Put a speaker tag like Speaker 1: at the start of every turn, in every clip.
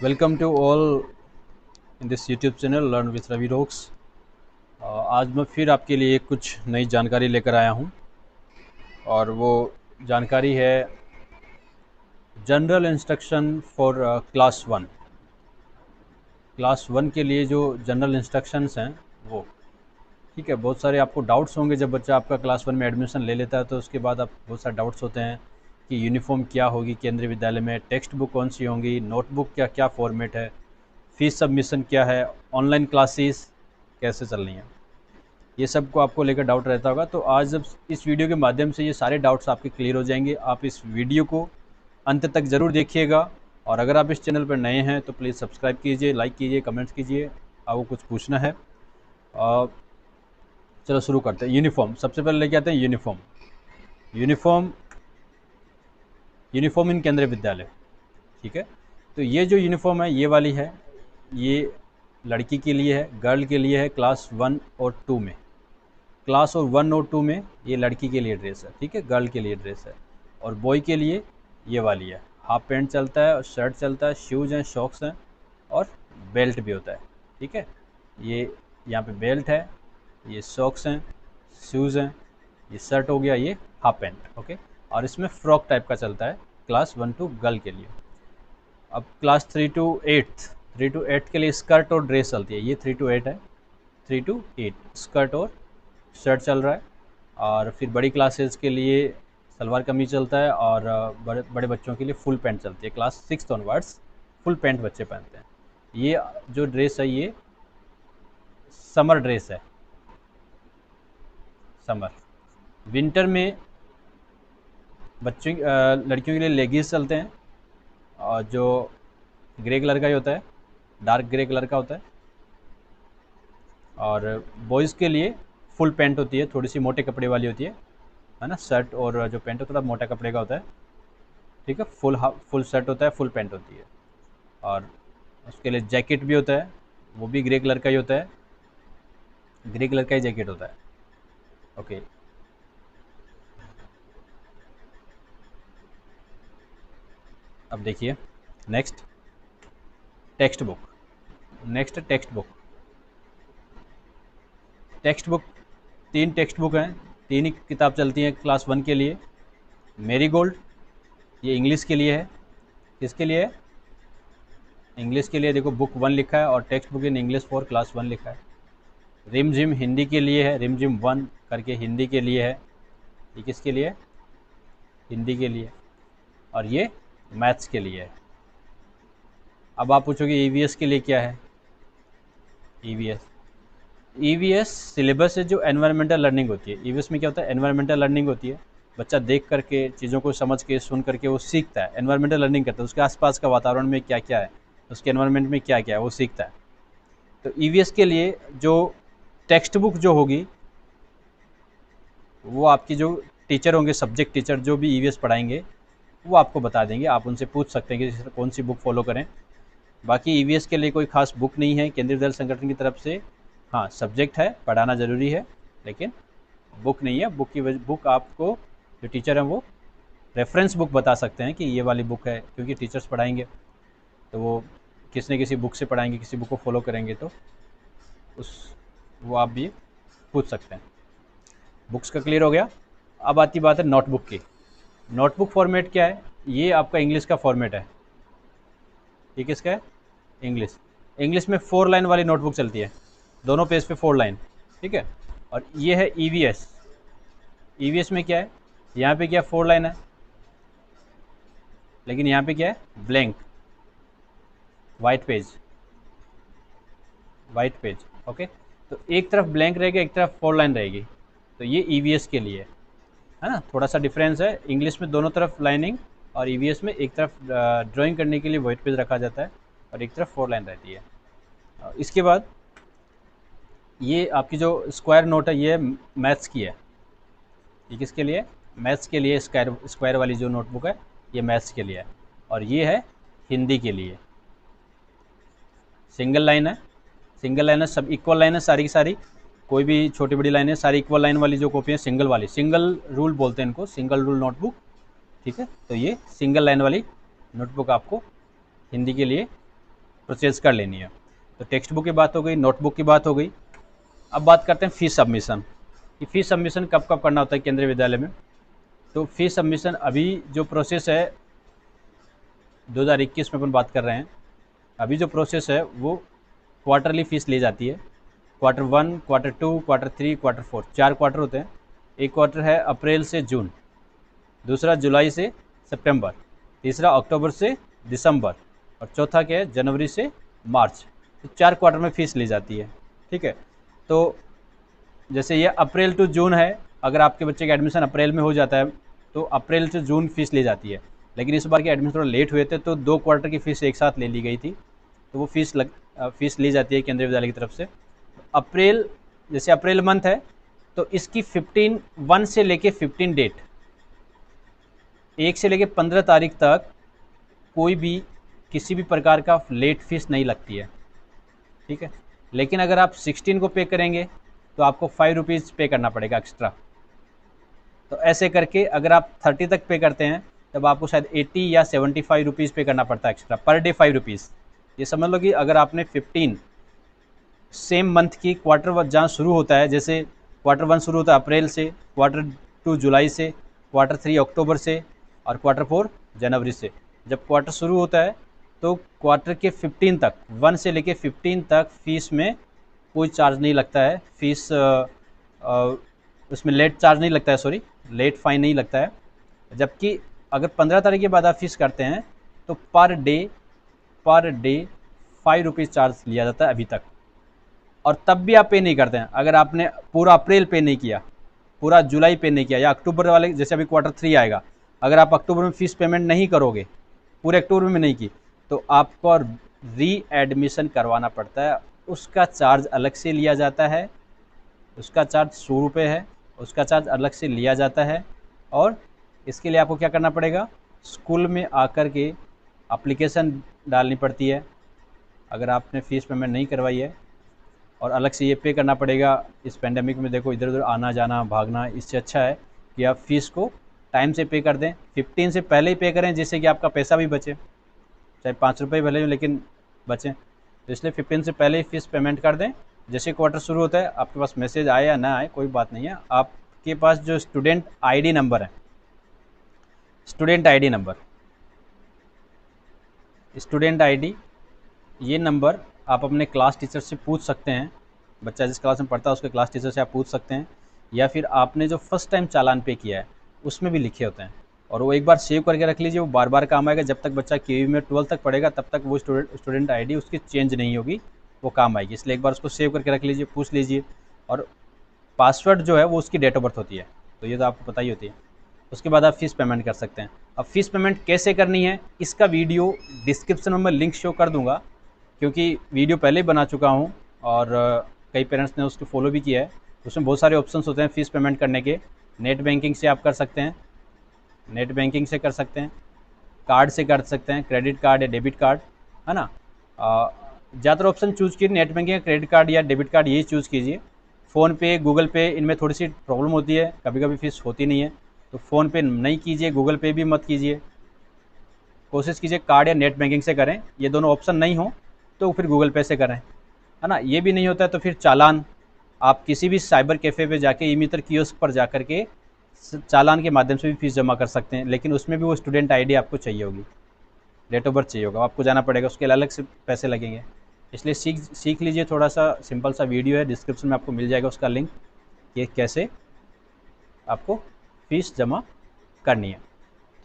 Speaker 1: Welcome to all in this YouTube channel learn with Ravi rocks. आज मैं फिर आपके लिए कुछ नई जानकारी लेकर आया हूँ और वो जानकारी है general instruction for class one के लिए जो जनरल इंस्ट्रक्शंस हैं वो। ठीक है, बहुत सारे आपको डाउट्स होंगे जब बच्चा आपका क्लास 1 में एडमिशन ले लेता है तो उसके बाद आप बहुत सारे डाउट्स होते हैं कि यूनिफॉर्म क्या होगी केंद्रीय विद्यालय में, टेक्स्ट बुक कौन सी होंगी, नोटबुक क्या क्या फॉर्मेट है, फीस सबमिशन क्या है, ऑनलाइन क्लासेस कैसे चल रही हैं। ये सब को आपको लेकर डाउट रहता होगा, तो आज जब इस वीडियो के माध्यम से ये सारे डाउट्स आपके क्लियर हो जाएंगे। आप इस वीडियो को अंत तक ज़रूर देखिएगा और अगर आप इस चैनल पर नए हैं तो प्लीज़ सब्सक्राइब कीजिए, लाइक कीजिए, कमेंट्स कीजिए। आपको कुछ पूछना है। चलो शुरू करते हैं। यूनिफॉर्म सबसे पहले लेके आते हैं। यूनिफॉर्म यूनिफॉर्म इन केंद्रीय विद्यालय। ठीक है, तो ये जो यूनिफॉर्म है ये वाली है, ये लड़की के लिए है, गर्ल के लिए है क्लास 1 और 2 में। क्लास और 1 और 2 में ये लड़की के लिए ड्रेस है, ठीक है, गर्ल के लिए ड्रेस है। और बॉय के लिए ये वाली है, हाफ पैंट चलता है और शर्ट चलता है, शूज़ हैं, शॉक्स हैं और बेल्ट भी होता है। ठीक है, ये यहाँ पे बेल्ट है, ये सॉक्स हैं, शूज़ हैं, ये शर्ट हो गया, ये हाफ पैंट। ओके, और इसमें फ्रॉक टाइप का चलता है क्लास 1 to गर्ल के लिए। अब क्लास 3 to 8 के लिए स्कर्ट और ड्रेस चलती है। ये 3 to 8 है, 3 to 8 स्कर्ट और शर्ट चल रहा है। और फिर बड़ी क्लासेस के लिए सलवार कमीज चलता है और बड़े बड़े बच्चों के लिए फुल पैंट चलती है। क्लास 6 ऑनवर्ड्स फुल पैंट बच्चे पहनते हैं। ये जो ड्रेस है ये समर ड्रेस है, समर। विंटर में बच्चों लड़कियों के लिए लेगिंग्स चलते हैं और जो ग्रे कलर का ही होता है, डार्क ग्रे कलर का होता है। और बॉयज़ के लिए फुल पैंट होती है, थोड़ी सी मोटे कपड़े वाली होती है ना। शर्ट और जो पैंट है थोड़ा मोटा कपड़े का होता है। ठीक है, फुल शर्ट होता है, फुल पैंट होती है। और उसके लिए जैकेट भी होता है, वो भी ग्रे कलर का ही होता है, ग्रे कलर का ही जैकेट होता है। ओके, अब देखिए next text book. Next text book 3 text book हैं, 3 ही किताब चलती हैं क्लास 1 के लिए। मेरी गोल्ड ये इंग्लिश के लिए है। किसके लिए है? इंग्लिश के लिए। देखो बुक 1 लिखा है और text book in English for class 1 लिखा है। रिम जिम हिंदी के लिए है, रिम जिम 1 करके हिंदी के लिए है। ये किसके लिए है? हिंदी के लिए। और ये मैथ्स के लिए है। अब आप पूछोगे ईवीएस के लिए क्या है? ईवीएस सिलेबस है जो एनवायरमेंटल लर्निंग होती है। ईवीएस में क्या होता है? एनवायरमेंटल लर्निंग होती है। बच्चा देख करके चीज़ों को समझ के सुन करके वो सीखता है, एनवायरमेंटल लर्निंग करता है। उसके आसपास का वातावरण में क्या क्या है, उसके एनवायरमेंट में क्या क्या है, वो सीखता है। तो ईवीएस के लिए जो टेक्स्ट बुक जो होगी वो आपकी जो टीचर होंगे, सब्जेक्ट टीचर जो भी ईवीएस पढ़ाएंगे वो आपको बता देंगे। आप उनसे पूछ सकते हैं कि कौन सी बुक फॉलो करें। बाकी ईवीएस के लिए कोई खास बुक नहीं है केंद्रीय विद्यालय संगठन की तरफ से। हाँ, सब्जेक्ट है, पढ़ाना ज़रूरी है, लेकिन बुक नहीं है। बुक आपको जो टीचर हैं वो रेफरेंस बुक बता सकते हैं कि ये वाली बुक है, क्योंकि टीचर्स पढ़ाएंगे तो वो किसी न किसी बुक से पढ़ाएंगे, किसी बुक को फॉलो करेंगे, तो उस वो आप भी पूछ सकते हैं। बुक्स का क्लियर हो गया। अब आती बात है नोटबुक की। नोटबुक फॉर्मेट क्या है? ये आपका इंग्लिश का फॉर्मेट है। ये किसका है? इंग्लिश। इंग्लिश में 4 लाइन वाली नोटबुक चलती है, दोनों पेज पे 4 लाइन। ठीक है, और ये है ईवीएस। ईवीएस में क्या है? यहाँ पे क्या 4 लाइन है, लेकिन यहाँ पे क्या है? Blank white page, white page. Okay, तो एक तरफ ब्लैंक रहेगा, एक तरफ 4 लाइन रहेगी। तो ये ईवीएस के लिए है ना। थोड़ा सा डिफरेंस है, इंग्लिश में दोनों तरफ लाइनिंग और ईवीएस में एक तरफ ड्राइंग करने के लिए वाइट पेज रखा जाता है और एक तरफ 4 लाइन रहती है। इसके बाद ये आपकी जो स्क्वायर नोट है ये मैथ्स की है। ये किसके लिए? मैथ्स के लिए। स्क्वायर वाली जो नोटबुक है ये मैथ्स के लिए है। और ये है हिंदी के लिए। सिंगल लाइन है, सिंगल लाइन है, सब इक्वल लाइन है सारी की सारी, कोई भी छोटी बड़ी लाइन है, सारी इक्वल लाइन वाली जो कॉपी है, सिंगल वाली, सिंगल रूल बोलते हैं इनको, सिंगल रूल नोटबुक। ठीक है, तो ये सिंगल लाइन वाली नोटबुक आपको हिंदी के लिए परचेज़ कर लेनी है। तो टेक्स्ट बुक की बात हो गई, नोटबुक की बात हो गई। अब बात करते हैं फ़ीस सबमिशन कि फ़ीस सबमिशन कब कब करना होता है केंद्रीय विद्यालय में। तो फ़ीस सबमिशन अभी जो प्रोसेस है 2021 में अपन बात कर रहे हैं, अभी जो प्रोसेस है वो क्वार्टरली फ़ीस ली जाती है। Quarter 1, quarter 2, quarter 3, quarter 4, 4 quarter होते हैं। एक क्वार्टर है अप्रैल से जून, दूसरा जुलाई से सितंबर, तीसरा अक्टूबर से दिसंबर और चौथा क्या है जनवरी से मार्च। तो 4 क्वार्टर में फ़ीस ली जाती है। ठीक है, तो जैसे ये अप्रैल टू जून है, अगर आपके बच्चे का एडमिशन अप्रैल में हो जाता है तो अप्रैल से जून फ़ीस ली जाती है। लेकिन इस बार के एडमिशन थोड़ा लेट हुए थे तो 2 क्वार्टर की फ़ीस एक साथ ले ली गई थी, तो वो फ़ीस ली जाती है केंद्रीय विद्यालय की तरफ से। अप्रैल, जैसे अप्रैल मंथ है तो इसकी 1 से लेके 15 डेट, 1 से लेके 15 तारीख तक कोई भी किसी भी प्रकार का लेट फीस नहीं लगती है। ठीक है, लेकिन अगर आप 16 को पे करेंगे तो आपको 5 रुपीज़ पे करना पड़ेगा एक्स्ट्रा। तो ऐसे करके अगर आप 30 तक पे करते हैं तब आपको शायद 80 या 75 रुपीज़ पे करना पड़ता है एक्स्ट्रा, पर डे 5 रुपीज़। ये समझ लो कि अगर आपने 15 सेम मंथ की क्वार्टर जहाँ शुरू होता है, जैसे क्वार्टर 1 शुरू होता है अप्रैल से, क्वार्टर 2 जुलाई से, क्वार्टर 3 अक्टूबर से और क्वार्टर 4 जनवरी से। जब क्वार्टर शुरू होता है तो क्वार्टर के 15 तक, 1 से लेके 15 तक फ़ीस में कोई चार्ज नहीं लगता है। फ़ीस उसमें लेट चार्ज नहीं लगता है, सॉरी, लेट फ़ाइन नहीं लगता है। जबकि अगर 15 तारीख के बाद आप फ़ीस करते हैं तो पर डे 5 रुपीज़ चार्ज लिया जाता है अभी तक। और तब भी आप पे नहीं करते हैं अगर आपने पूरा अप्रैल पे नहीं किया, पूरा जुलाई पे नहीं किया, या अक्टूबर वाले, जैसे अभी क्वार्टर 3 आएगा, अगर आप अक्टूबर में फ़ीस पेमेंट नहीं करोगे, पूरे अक्टूबर में नहीं की, तो आपको री एडमिशन करवाना पड़ता है। उसका चार्ज अलग से लिया जाता है, उसका चार्ज 100 रुपये है, उसका चार्ज अलग से लिया जाता है। और इसके लिए आपको क्या करना पड़ेगा, स्कूल में आकर के एप्लीकेशन डालनी पड़ती है अगर आपने फ़ीस पेमेंट नहीं करवाई है, और अलग से ये पे करना पड़ेगा। इस पेंडेमिक में देखो इधर उधर आना जाना भागना, इससे अच्छा है कि आप फ़ीस को टाइम से पे कर दें। 15 से पहले ही पे करें जिससे कि आपका पैसा भी बचे, चाहे 5 रुपये भले हो लेकिन बचें। तो इसलिए 15 से पहले ही फ़ीस पेमेंट कर दें। जैसे क्वार्टर शुरू होता है आपके पास मैसेज आए या ना आए कोई बात नहीं है, आपके पास जो स्टूडेंट आईडी नंबर है, स्टूडेंट आईडी, ये नंबर आप अपने क्लास टीचर से पूछ सकते हैं। बच्चा जिस क्लास में पढ़ता है उसके क्लास टीचर से आप पूछ सकते हैं, या फिर आपने जो फर्स्ट टाइम चालान पे किया है उसमें भी लिखे होते हैं। और वो एक बार सेव करके रख लीजिए, वो बार बार काम आएगा। जब तक बच्चा केवी में 12 तक पढ़ेगा तब तक वो स्टूडेंट आईडी उसकी चेंज नहीं होगी, वो काम आएगी। इसलिए एक बार उसको सेव करके रख लीजिए, पूछ लीजिए। और पासवर्ड जो है वो उसकी डेट ऑफ बर्थ होती है, तो ये तो आपको पता ही होती है। उसके बाद आप फ़ीस पेमेंट कर सकते हैं। अब फ़ीस पेमेंट कैसे करनी है इसका वीडियो डिस्क्रिप्शन में मैं लिंक शो कर दूँगा, क्योंकि वीडियो पहले ही बना चुका हूँ और कई पेरेंट्स ने उसको फॉलो भी किया है। उसमें बहुत सारे ऑप्शंस होते हैं फ़ीस पेमेंट करने के। नेट बैंकिंग से आप कर सकते हैं, नेट बैंकिंग से कर सकते हैं, कार्ड से कर सकते हैं, क्रेडिट कार्ड या डेबिट कार्ड, है ना। ज़्यादातर ऑप्शन चूज़ कीजिए, नेट बैंकिंग या क्रेडिट कार्ड या डेबिट कार्ड, यही चूज़ कीजिए। फ़ोनपे, गूगल पे, इनमें थोड़ी सी प्रॉब्लम होती है, कभी कभी फ़ीस होती नहीं है, तो फ़ोनपे नहीं कीजिए, गूगल पे भी मत कीजिए। कोशिश कीजिए कार्ड या नेट बैंकिंग से करें। ये दोनों ऑप्शन नहीं हो तो फिर गूगल पे से करें, है ना। ये भी नहीं होता है तो फिर चालान, आप किसी भी साइबर कैफ़े पे जाके, ई-मित्र कियोस्क पर जाकर के चालान के माध्यम से भी फ़ीस जमा कर सकते हैं। लेकिन उसमें भी वो स्टूडेंट आईडी आपको चाहिए होगी, डेट ऑफ बर्थ चाहिए होगा, आपको जाना पड़ेगा, उसके लिए अलग से पैसे लगेंगे। इसलिए सीख लीजिए। थोड़ा सा सिंपल सा वीडियो है, डिस्क्रिप्शन में आपको मिल जाएगा उसका लिंक, कि कैसे आपको फ़ीस जमा करनी है।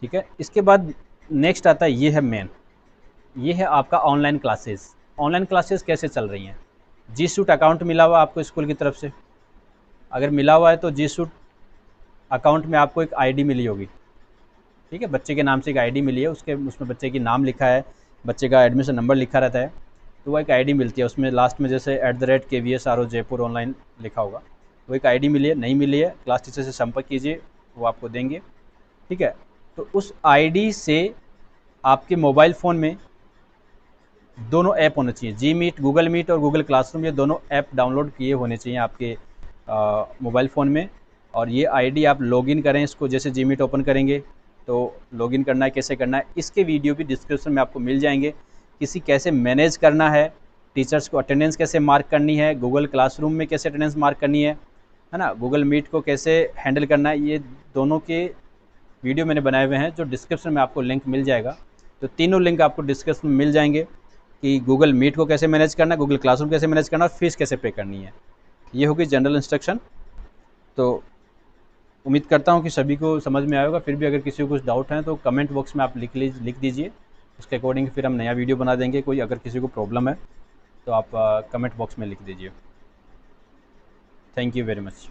Speaker 1: ठीक है, इसके बाद नेक्स्ट आता है, ये है मेन, ये है आपका ऑनलाइन क्लासेस। ऑनलाइन क्लासेस कैसे चल रही हैं। जी सूट अकाउंट मिला हुआ आपको स्कूल की तरफ से, अगर मिला हुआ है तो जी सूट अकाउंट में आपको एक आईडी मिली होगी। ठीक है, बच्चे के नाम से एक आईडी मिली है, उसमें बच्चे की नाम लिखा है, बच्चे का एडमिशन नंबर लिखा रहता है, तो वो एक आईडी मिलती है। उसमें लास्ट में जैसे @KVSRO जयपुर ऑनलाइन लिखा होगा, वो एक आईडी मिली है। नहीं मिली है, क्लास टीचर से संपर्क कीजिए, वो आपको देंगे। ठीक है, तो उस आईडी से आपके मोबाइल फ़ोन में दोनों ऐप होने चाहिए, जी मीट, गूगल मीट और गूगल क्लासरूम, ये दोनों ऐप डाउनलोड किए होने चाहिए आपके मोबाइल फ़ोन में। और ये आईडी आप लॉगिन करें इसको, जैसे जी मीट ओपन करेंगे तो लॉगिन करना है, कैसे करना है, इसके वीडियो भी डिस्क्रिप्शन में आपको मिल जाएंगे। किसी कैसे मैनेज करना है, टीचर्स को अटेंडेंस कैसे मार्क करनी है, गूगल क्लासरूम में कैसे अटेंडेंस मार्क करनी है ना, गूगल मीट को कैसे हैंडल करना है, ये दोनों के वीडियो मैंने बनाए हुए हैं जो डिस्क्रिप्शन में आपको लिंक मिल जाएगा। तो तीनों लिंक आपको डिस्क्रिप्शन में मिल जाएंगे कि गूगल मीट को कैसे मैनेज करना है, गूगल क्लासरूम कैसे मैनेज करना है और फीस कैसे पे करनी है। ये होगी जनरल इंस्ट्रक्शन। तो उम्मीद करता हूँ कि सभी को समझ में आएगा। फिर भी अगर किसी को कुछ डाउट है तो कमेंट बॉक्स में आप लिख दीजिए, उसके अकॉर्डिंग फिर हम नया वीडियो बना देंगे। कोई अगर किसी को प्रॉब्लम है तो आप कमेंट बॉक्स में लिख दीजिए। Thank you very much.